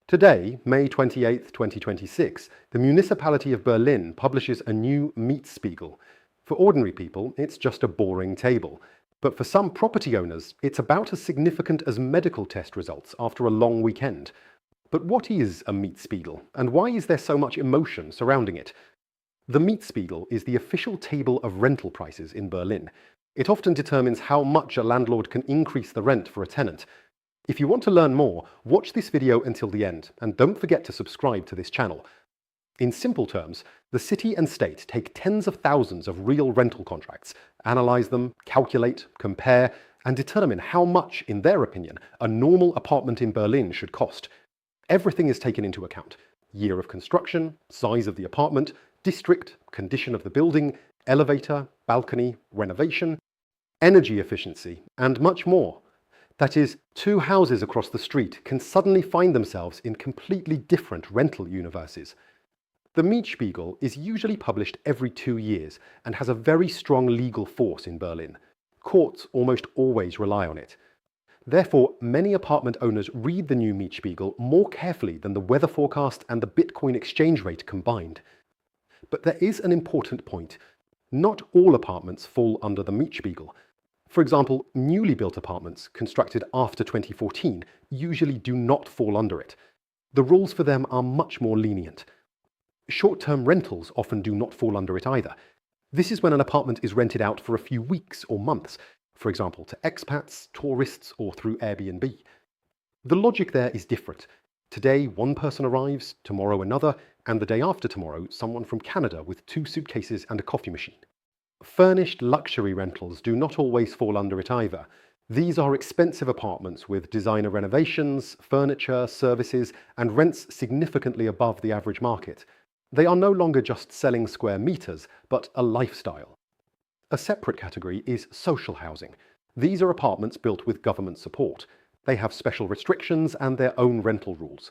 Today, May 28, 2026, the municipality of Berlin publishes a new Mietspiegel. For ordinary people, it's just a boring table. But for some property owners, it's about as significant as medical test results after a long weekend. But what is a Mietspiegel, and why is there so much emotion surrounding it? The Mietspiegel is the official table of rental prices in Berlin. It often determines how much a landlord can increase the rent for a tenant. If you want to learn more, watch this video until the end, and don't forget to subscribe to this channel. In simple terms, the city and state take tens of thousands of real rental contracts, analyze them, calculate, compare, and determine how much, in their opinion, a normal apartment in Berlin should cost. Everything is taken into account: year of construction, size of the apartment, district, condition of the building, elevator, balcony, renovation, energy efficiency, and much more. That is, two houses across the street can suddenly find themselves in completely different rental universes. The Mietspiegel is usually published every 2 years and has a very strong legal force in Berlin. Courts almost always rely on it. Therefore, many apartment owners read the new Mietspiegel more carefully than the weather forecast and the Bitcoin exchange rate combined. But there is an important point. Not all apartments fall under the Mietspiegel. For example, newly built apartments constructed after 2014 usually do not fall under it. The rules for them are much more lenient. Short-term rentals often do not fall under it either. This is when an apartment is rented out for a few weeks or months, for example to expats, tourists, or through Airbnb. The logic there is different. Today one person arrives, tomorrow another, and the day after tomorrow someone from Canada with 2 suitcases and a coffee machine. Furnished luxury rentals do not always fall under it either. These are expensive apartments with designer renovations, furniture, services, and rents significantly above the average market. They are no longer just selling square meters, but a lifestyle. A separate category is social housing. These are apartments built with government support. They have special restrictions and their own rental rules.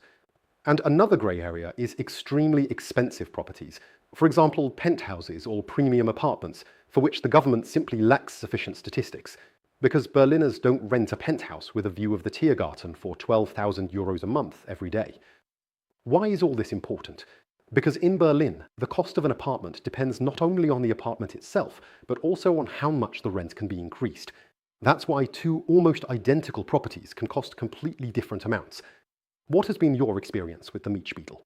And another grey area is extremely expensive properties. For example, penthouses or premium apartments, for which the government simply lacks sufficient statistics, because Berliners don't rent a penthouse with a view of the Tiergarten for 12,000 euros a month every day. Why is all this important? Because in Berlin, the cost of an apartment depends not only on the apartment itself, but also on how much the rent can be increased. That's why 2 almost identical properties can cost completely different amounts. What has been your experience with the Mietspiegel?